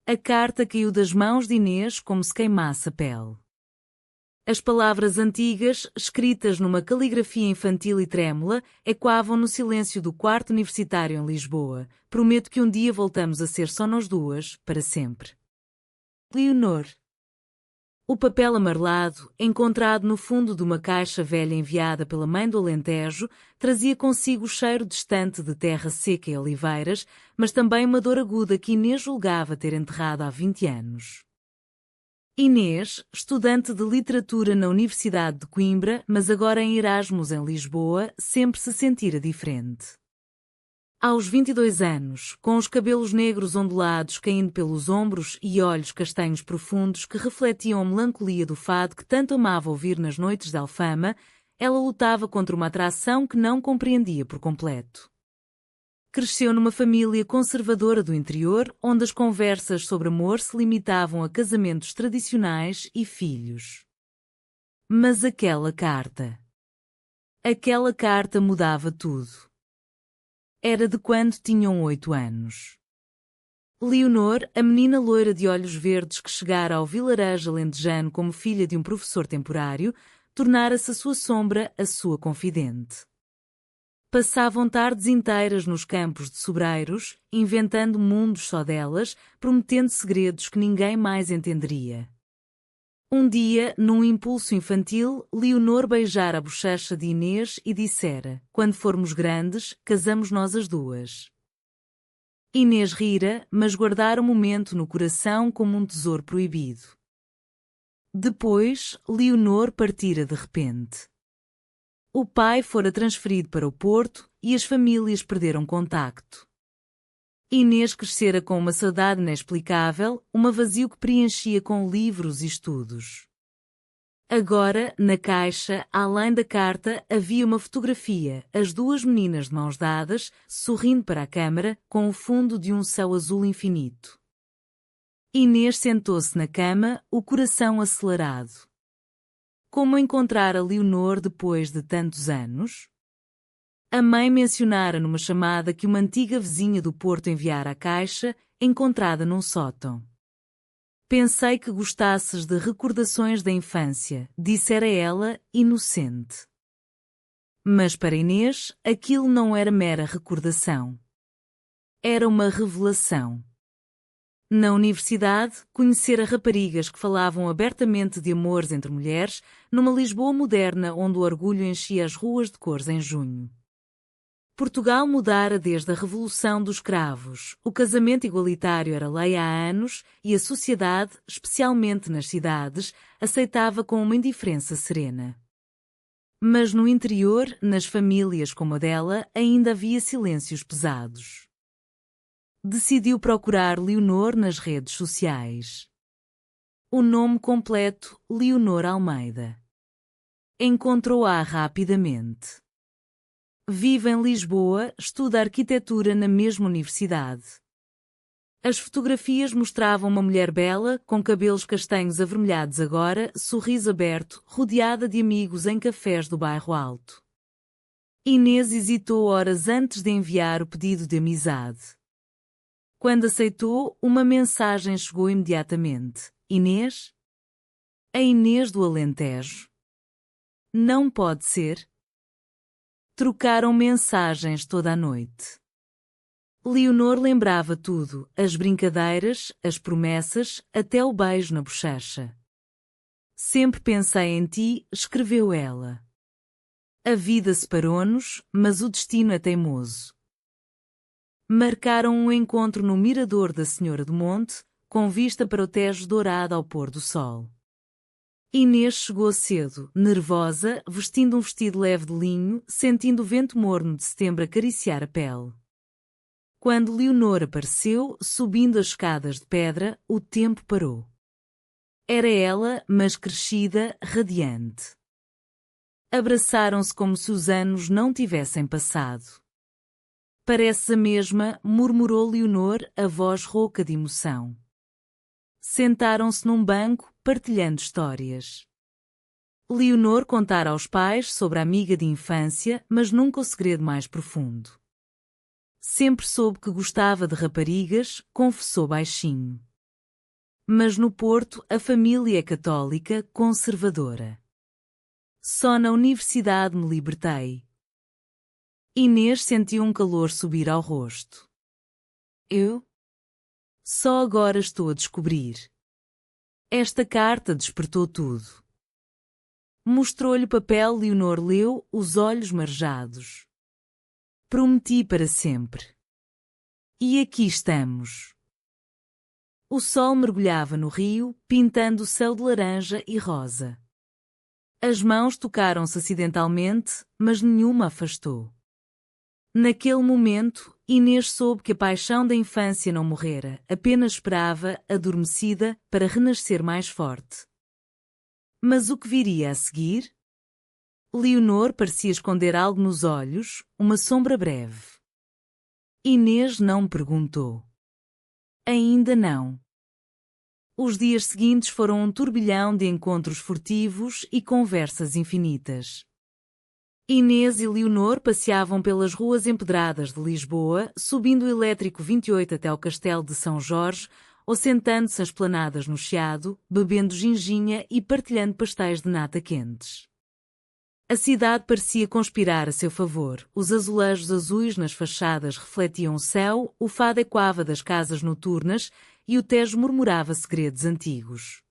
A carta caiu das mãos de Inês como se queimasse a pele. As palavras antigas, escritas numa caligrafia infantil e trêmula, ecoavam no silêncio do quarto universitário em Lisboa. Prometo que um dia voltamos a ser só nós duas, para sempre. Leonor. O papel amarelado, encontrado no fundo de uma caixa velha enviada pela mãe do Alentejo, trazia consigo o cheiro distante de terra seca e oliveiras, mas também uma dor aguda que Inês julgava ter enterrado há 20 anos. Inês, estudante de literatura na Universidade de Coimbra, mas agora em Erasmus em Lisboa, sempre se sentira diferente. Aos 22 anos, com os cabelos negros ondulados caindo pelos ombros e olhos castanhos profundos que refletiam a melancolia do fado que tanto amava ouvir nas noites de Alfama, ela lutava contra uma atração que não compreendia por completo. Cresceu numa família conservadora do interior, onde as conversas sobre amor se limitavam a casamentos tradicionais e filhos. Mas aquela carta mudava tudo. Era de quando tinham 8 anos. Leonor, a menina loira de olhos verdes que chegara ao vilarejo alentejano como filha de um professor temporário, tornara-se a sua sombra, a sua confidente. Passavam tardes inteiras nos campos de sobreiros, inventando mundos só delas, prometendo segredos que ninguém mais entenderia. Um dia, num impulso infantil, Leonor beijara a bochecha de Inês e dissera: "Quando formos grandes, casamos nós as duas." Inês rira, mas guardara o momento no coração como um tesouro proibido. Depois, Leonor partira de repente. O pai fora transferido para o Porto e as famílias perderam contacto. Inês crescera com uma saudade inexplicável, um vazio que preenchia com livros e estudos. Agora, na caixa, além da carta, havia uma fotografia, as duas meninas de mãos dadas, sorrindo para a câmara, com o fundo de um céu azul infinito. Inês sentou-se na cama, o coração acelerado. Como encontrar a Leonor depois de tantos anos? A mãe mencionara numa chamada que uma antiga vizinha do Porto enviara a caixa, encontrada num sótão. "Pensei que gostasses de recordações da infância", dissera ela, inocente. Mas para Inês, aquilo não era mera recordação. Era uma revelação. Na universidade, conhecera raparigas que falavam abertamente de amores entre mulheres, numa Lisboa moderna onde o orgulho enchia as ruas de cores em junho. Portugal mudara desde a Revolução dos Cravos, o casamento igualitário era lei há anos e a sociedade, especialmente nas cidades, aceitava com uma indiferença serena. Mas no interior, nas famílias como a dela, ainda havia silêncios pesados. Decidiu procurar Leonor nas redes sociais. O nome completo, Leonor Almeida. Encontrou-a rapidamente. Vive em Lisboa, estuda arquitetura na mesma universidade. As fotografias mostravam uma mulher bela, com cabelos castanhos avermelhados agora, sorriso aberto, rodeada de amigos em cafés do bairro Alto. Inês hesitou horas antes de enviar o pedido de amizade. Quando aceitou, uma mensagem chegou imediatamente. "Inês? A Inês do Alentejo? Não pode ser." Trocaram mensagens toda a noite. Leonor lembrava tudo, as brincadeiras, as promessas, até o beijo na bochecha. "Sempre pensei em ti", escreveu ela. "A vida separou-nos, mas o destino é teimoso." Marcaram um encontro no Mirador da Senhora do Monte, com vista para o Tejo dourado ao pôr do sol. Inês chegou cedo, nervosa, vestindo um vestido leve de linho, sentindo o vento morno de setembro acariciar a pele. Quando Leonor apareceu, subindo as escadas de pedra, o tempo parou. Era ela, mas crescida, radiante. Abraçaram-se como se os anos não tivessem passado. "Pareces a mesma", murmurou Leonor, a voz rouca de emoção. Sentaram-se num banco, partilhando histórias. Leonor contara aos pais sobre a amiga de infância, mas nunca o segredo mais profundo. Sempre soube que gostava de raparigas, confessou baixinho. Mas no Porto a família é católica, conservadora. Só na universidade me libertei. Inês sentiu um calor subir ao rosto. Eu? Só agora estou a descobrir. Esta carta despertou tudo. Mostrou-lhe o papel. Leonor leu, os olhos marejados. Prometi para sempre. E aqui estamos. O sol mergulhava no rio, pintando o céu de laranja e rosa. As mãos tocaram-se acidentalmente, mas nenhuma afastou. Naquele momento, Inês soube que a paixão da infância não morrera, apenas esperava, adormecida, para renascer mais forte. Mas o que viria a seguir? Leonor parecia esconder algo nos olhos, uma sombra breve. Inês não me perguntou. Ainda não. Os dias seguintes foram um turbilhão de encontros furtivos e conversas infinitas. Inês e Leonor passeavam pelas ruas empedradas de Lisboa, subindo o elétrico 28 até ao Castelo de São Jorge, ou sentando-se às planadas no Chiado, bebendo ginginha e partilhando pastéis de nata quentes. A cidade parecia conspirar a seu favor, os azulejos azuis nas fachadas refletiam o céu, o fado ecoava das casas noturnas e o Tejo murmurava segredos antigos.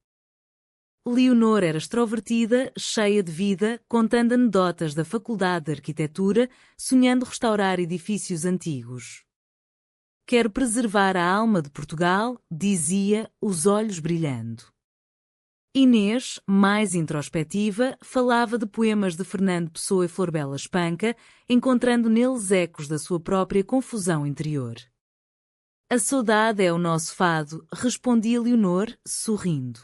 Leonor era extrovertida, cheia de vida, contando anedotas da Faculdade de Arquitetura, sonhando restaurar edifícios antigos. Quero preservar a alma de Portugal, dizia, os olhos brilhando. Inês, mais introspectiva, falava de poemas de Fernando Pessoa e Florbela Espanca, encontrando neles ecos da sua própria confusão interior. A saudade é o nosso fado, respondia Leonor, sorrindo.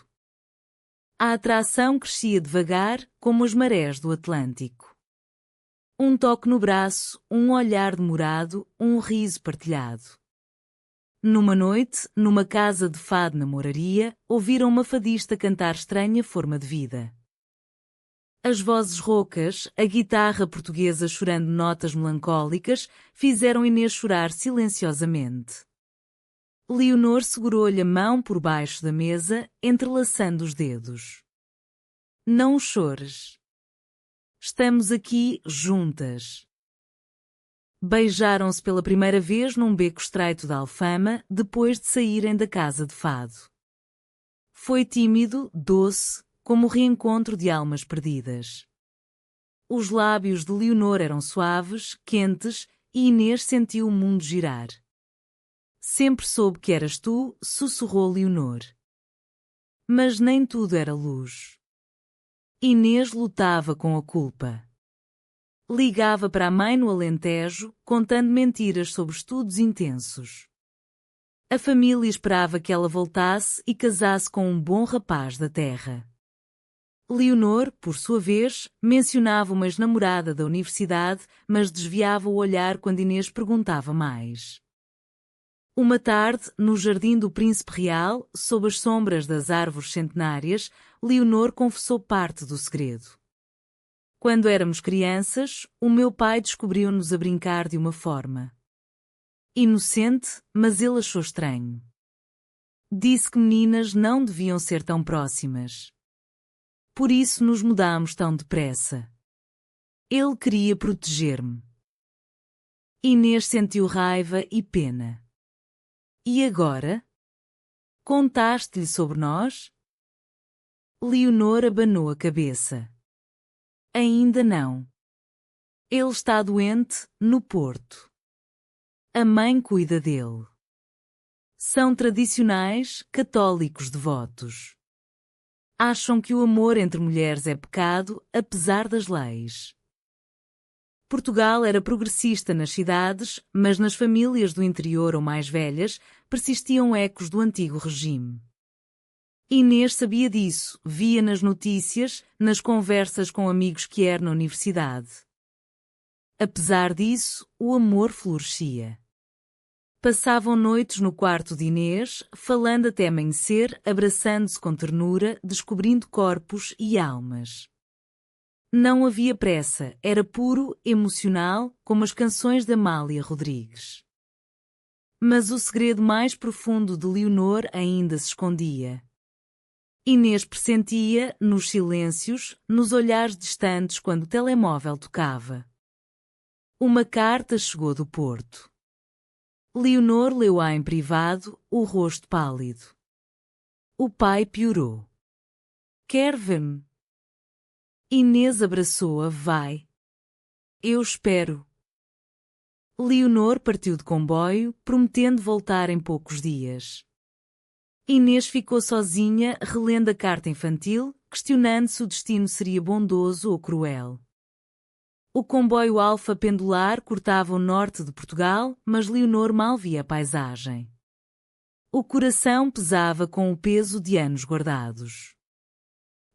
A atração crescia devagar, como as marés do Atlântico. Um toque no braço, um olhar demorado, um riso partilhado. Numa noite, numa casa de fado na Moraria, ouviram uma fadista cantar estranha forma de vida. As vozes roucas, a guitarra portuguesa chorando notas melancólicas, fizeram Inês chorar silenciosamente. Leonor segurou-lhe a mão por baixo da mesa, entrelaçando os dedos. Não chores. Estamos aqui, juntas. Beijaram-se pela primeira vez num beco estreito da Alfama, depois de saírem da casa de fado. Foi tímido, doce, como o reencontro de almas perdidas. Os lábios de Leonor eram suaves, quentes, e Inês sentiu o mundo girar. Sempre soube que eras tu, sussurrou Leonor. Mas nem tudo era luz. Inês lutava com a culpa. Ligava para a mãe no Alentejo, contando mentiras sobre estudos intensos. A família esperava que ela voltasse e casasse com um bom rapaz da terra. Leonor, por sua vez, mencionava uma ex-namorada da universidade, mas desviava o olhar quando Inês perguntava mais. Uma tarde, no jardim do Príncipe Real, sob as sombras das árvores centenárias, Leonor confessou parte do segredo. Quando éramos crianças, o meu pai descobriu-nos a brincar de uma forma inocente, mas ele achou estranho. Disse que meninas não deviam ser tão próximas. Por isso nos mudámos tão depressa. Ele queria proteger-me. Inês sentiu raiva e pena. E agora? Contaste-lhe sobre nós? Leonor abanou a cabeça. Ainda não. Ele está doente, no Porto. A mãe cuida dele. São tradicionais, católicos devotos. Acham que o amor entre mulheres é pecado, apesar das leis. Portugal era progressista nas cidades, mas nas famílias do interior ou mais velhas, persistiam ecos do antigo regime. Inês sabia disso, via nas notícias, nas conversas com amigos que eram na universidade. Apesar disso, o amor florescia. Passavam noites no quarto de Inês, falando até amanhecer, abraçando-se com ternura, descobrindo corpos e almas. Não havia pressa, era puro, emocional, como as canções de Amália Rodrigues. Mas o segredo mais profundo de Leonor ainda se escondia. Inês pressentia, nos silêncios, nos olhares distantes quando o telemóvel tocava. Uma carta chegou do Porto. Leonor leu-a em privado, o rosto pálido. O pai piorou. Quer ver-me? Inês abraçou-a. Vai. Eu espero. Leonor partiu de comboio, prometendo voltar em poucos dias. Inês ficou sozinha, relendo a carta infantil, questionando se o destino seria bondoso ou cruel. O comboio Alfa pendular cortava o norte de Portugal, mas Leonor mal via a paisagem. O coração pesava com o peso de anos guardados.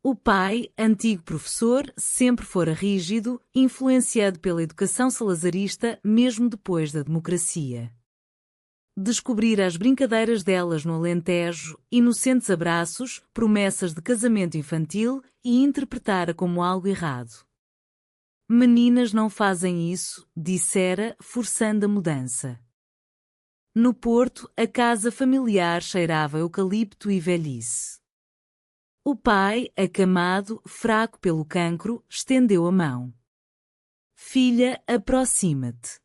O pai, antigo professor, sempre fora rígido, influenciado pela educação salazarista mesmo depois da democracia. Descobrir as brincadeiras delas no Alentejo, inocentes abraços, promessas de casamento infantil e interpretara como algo errado. Meninas não fazem isso, dissera, forçando a mudança. No Porto, a casa familiar cheirava eucalipto e velhice. O pai, acamado, fraco pelo cancro, estendeu a mão. Filha, aproxima-te.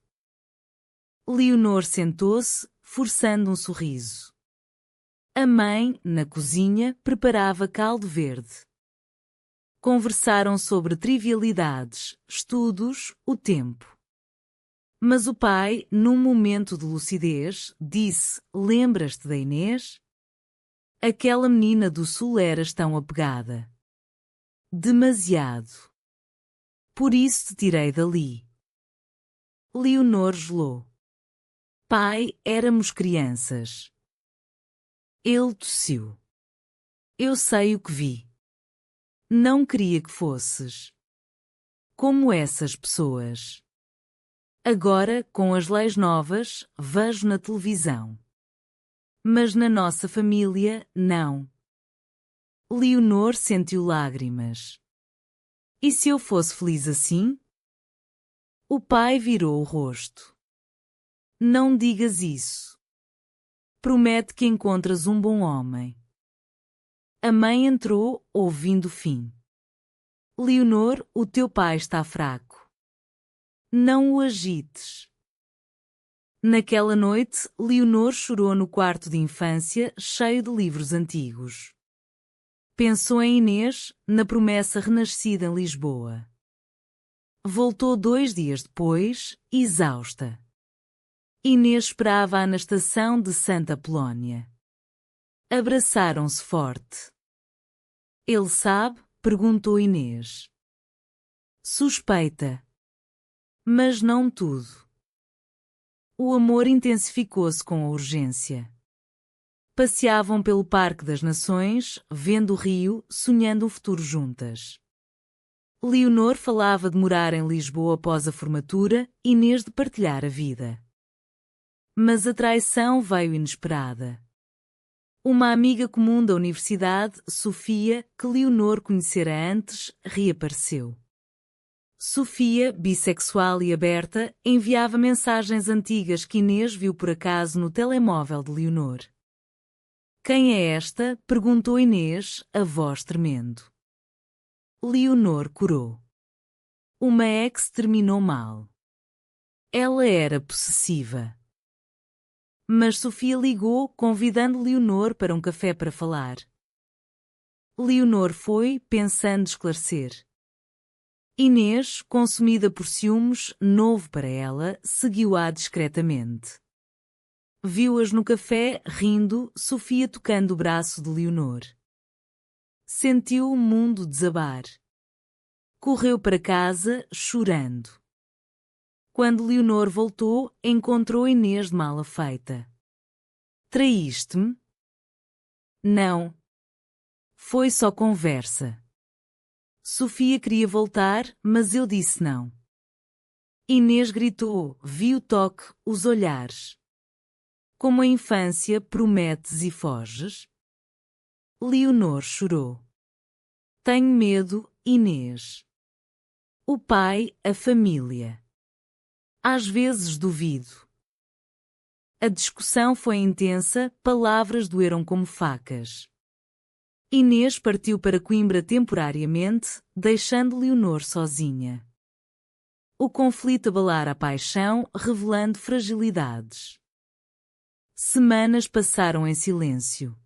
Leonor sentou-se, forçando um sorriso. A mãe, na cozinha, preparava caldo verde. Conversaram sobre trivialidades, estudos, o tempo. Mas o pai, num momento de lucidez, disse: Lembras-te da Inês? Aquela menina do sul eras tão apegada. Demasiado. Por isso te tirei dali. Leonor gelou. Pai, éramos crianças. Ele tossiu. Eu sei o que vi. Não queria que fosses como essas pessoas. Agora, com as leis novas, vejo na televisão. Mas na nossa família, não. Leonor sentiu lágrimas. E se eu fosse feliz assim? O pai virou o rosto. Não digas isso. Promete que encontras um bom homem. A mãe entrou, ouvindo o fim. Leonor, o teu pai está fraco. Não o agites. Naquela noite, Leonor chorou no quarto de infância, cheio de livros antigos. Pensou em Inês, na promessa renascida em Lisboa. Voltou 2 dias depois, exausta. Inês esperava-a na estação de Santa Apolónia. Abraçaram-se forte. Ele sabe? Perguntou Inês. Suspeita. Mas não tudo. O amor intensificou-se com a urgência. Passeavam pelo Parque das Nações, vendo o rio, sonhando um futuro juntas. Leonor falava de morar em Lisboa após a formatura, Inês de partilhar a vida. Mas a traição veio inesperada. Uma amiga comum da universidade, Sofia, que Leonor conhecera antes, reapareceu. Sofia, bissexual e aberta, enviava mensagens antigas que Inês viu por acaso no telemóvel de Leonor. Quem é esta? Perguntou Inês, a voz tremendo. Leonor corou. Uma ex terminou mal. Ela era possessiva. Mas Sofia ligou, convidando Leonor para um café para falar. Leonor foi, pensando esclarecer. Inês, consumida por ciúmes, novo para ela, seguiu-a discretamente. Viu-as no café, rindo, Sofia tocando o braço de Leonor. Sentiu o mundo desabar. Correu para casa, chorando. Quando Leonor voltou, encontrou Inês de mala feita. Traíste-me? Não. Foi só conversa. Sofia queria voltar, mas eu disse não. Inês gritou, vi o toque, os olhares. Como a infância, prometes e foges? Leonor chorou. Tenho medo, Inês. O pai, a família. Às vezes duvido. A discussão foi intensa, palavras doeram como facas. Inês partiu para Coimbra temporariamente, deixando Leonor sozinha. O conflito abalara a paixão, revelando fragilidades. Semanas passaram em silêncio.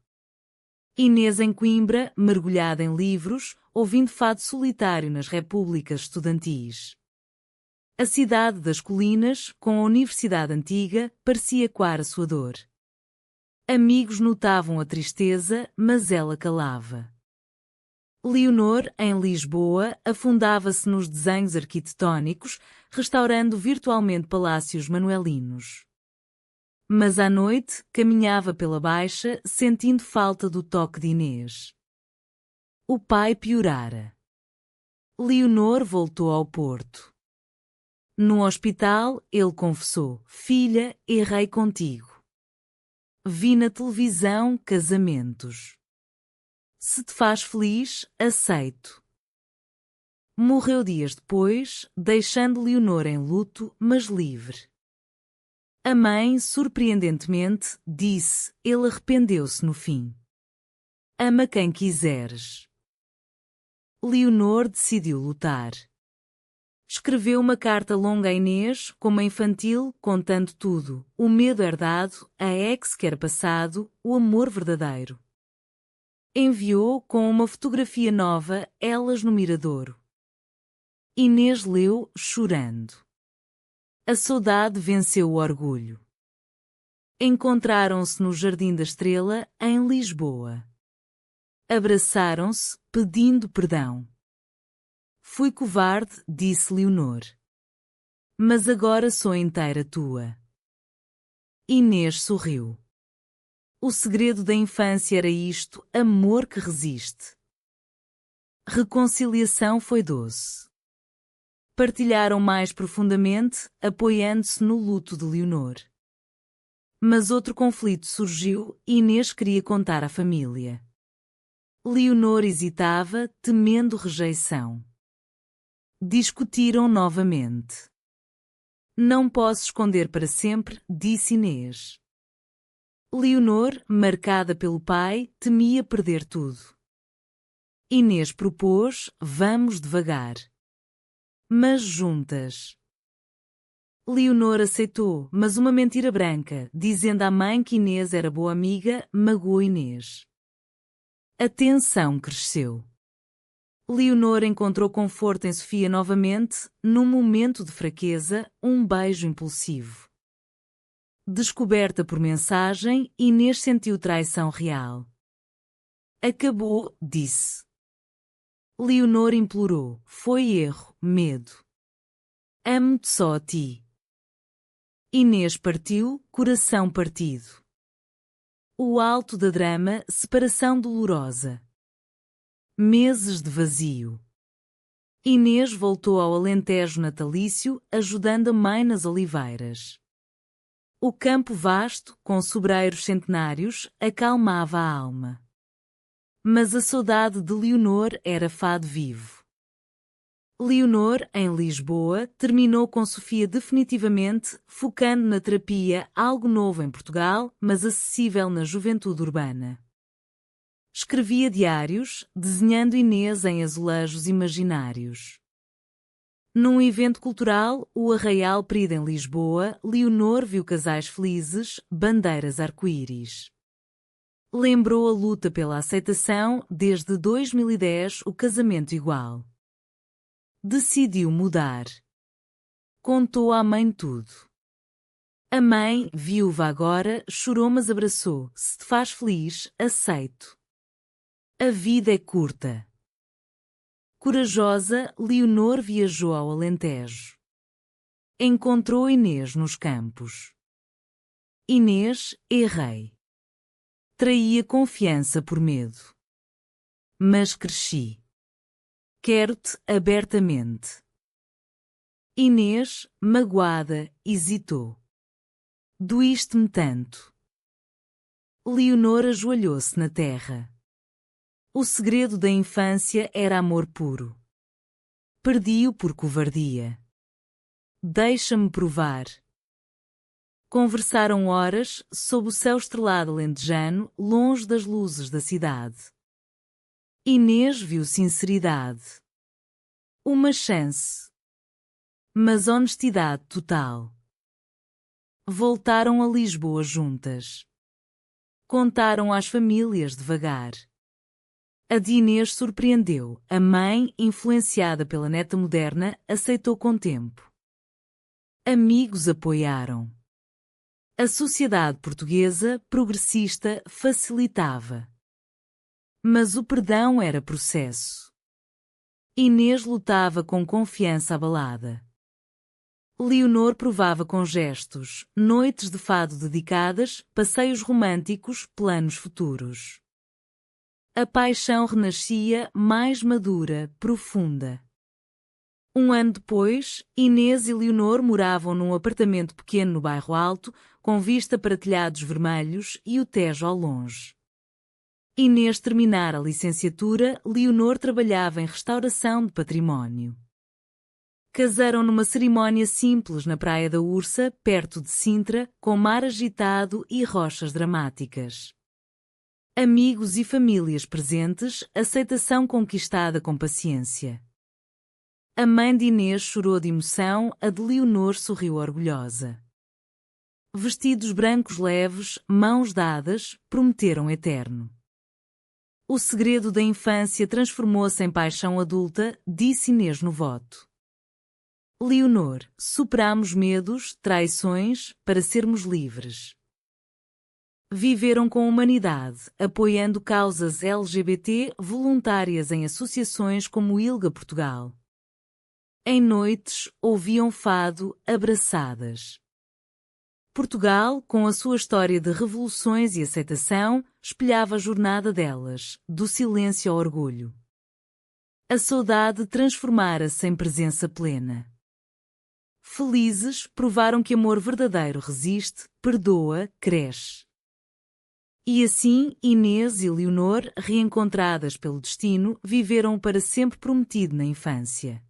Inês em Coimbra, mergulhada em livros, ouvindo fado solitário nas repúblicas estudantis. A cidade das colinas, com a universidade antiga, parecia coar a sua dor. Amigos notavam a tristeza, mas ela calava. Leonor, em Lisboa, afundava-se nos desenhos arquitetónicos, restaurando virtualmente palácios manuelinos. Mas à noite, caminhava pela Baixa, sentindo falta do toque de Inês. O pai piorara. Leonor voltou ao Porto. No hospital, ele confessou: "Filha, errei contigo. Vi na televisão casamentos. Se te faz feliz, aceito." Morreu dias depois, deixando Leonor em luto, mas livre. A mãe, surpreendentemente, disse: "Ele arrependeu-se no fim. Ama quem quiseres." Leonor decidiu lutar. Escreveu uma carta longa a Inês, como a infantil, contando tudo: o medo herdado, a ex que era passado, o amor verdadeiro. Enviou com uma fotografia nova, elas no miradouro. Inês leu, chorando. A saudade venceu o orgulho. Encontraram-se no Jardim da Estrela, em Lisboa. Abraçaram-se, pedindo perdão. "Fui covarde", disse Leonor. "Mas agora sou inteira tua." Inês sorriu. O segredo da infância era isto: amor que resiste. Reconciliação foi doce. Partilharam mais profundamente, apoiando-se no luto de Leonor. Mas outro conflito surgiu e Inês queria contar à família. Leonor hesitava, temendo rejeição. Discutiram novamente. "Não posso esconder para sempre", disse Inês. Leonor, marcada pelo pai, temia perder tudo. Inês propôs: "Vamos devagar. Mas juntas." Leonor aceitou, mas uma mentira branca, dizendo à mãe que Inês era boa amiga, magoou Inês. A tensão cresceu. Leonor encontrou conforto em Sofia novamente, num momento de fraqueza, um beijo impulsivo. Descoberta por mensagem, Inês sentiu traição real. "Acabou", disse. Leonor implorou: "Foi erro, medo. Amo-te só a ti." Inês partiu, coração partido. O alto da drama, separação dolorosa. Meses de vazio. Inês voltou ao Alentejo natalício, ajudando a mãe nas oliveiras. O campo vasto, com sobreiros centenários, acalmava a alma. Mas a saudade de Leonor era fado vivo. Leonor, em Lisboa, terminou com Sofia definitivamente, focando na terapia, algo novo em Portugal, mas acessível na juventude urbana. Escrevia diários, desenhando Inês em azulejos imaginários. Num evento cultural, o Arraial Pride em Lisboa, Leonor viu casais felizes, bandeiras arco-íris. Lembrou a luta pela aceitação, desde 2010, o casamento igual. Decidiu mudar. Contou à mãe tudo. A mãe, viúva agora, chorou mas abraçou: "Se te faz feliz, aceito. A vida é curta." Corajosa, Leonor viajou ao Alentejo. Encontrou Inês nos campos. "Inês, errei. Traía confiança por medo. Mas cresci. Quero-te abertamente." Inês, magoada, hesitou. "Doíste-me tanto." Leonor ajoelhou-se na terra. O segredo da infância era amor puro. "Perdi-o por covardia. Deixa-me provar." Conversaram horas, sob o céu estrelado alentejano, longe das luzes da cidade. Inês viu sinceridade. Uma chance. Mas honestidade total. Voltaram a Lisboa juntas. Contaram às famílias devagar. A de Inês surpreendeu. A mãe, influenciada pela neta moderna, aceitou com tempo. Amigos apoiaram. A sociedade portuguesa, progressista, facilitava. Mas o perdão era processo. Inês lutava com confiança abalada. Leonor provava com gestos, noites de fado dedicadas, passeios românticos, planos futuros. A paixão renascia, mais madura, profunda. Um ano depois, Inês e Leonor moravam num apartamento pequeno no bairro Alto, com vista para telhados vermelhos e o Tejo ao longe. Inês terminara a licenciatura, Leonor trabalhava em restauração de património. Casaram numa cerimónia simples na Praia da Ursa, perto de Sintra, com mar agitado e rochas dramáticas. Amigos e famílias presentes, aceitação conquistada com paciência. A mãe de Inês chorou de emoção, a de Leonor sorriu orgulhosa. Vestidos brancos leves, mãos dadas, prometeram eterno. O segredo da infância transformou-se em paixão adulta, disse Inês no voto. Leonor, superamos medos, traições, para sermos livres. Viveram com humanidade, apoiando causas LGBT voluntárias em associações como ILGA Portugal. Em noites, ouviam fado, abraçadas. Portugal, com a sua história de revoluções e aceitação, espelhava a jornada delas, do silêncio ao orgulho. A saudade transformara-se em presença plena. Felizes, provaram que amor verdadeiro resiste, perdoa, cresce. E assim, Inês e Leonor, reencontradas pelo destino, viveram para sempre prometido na infância.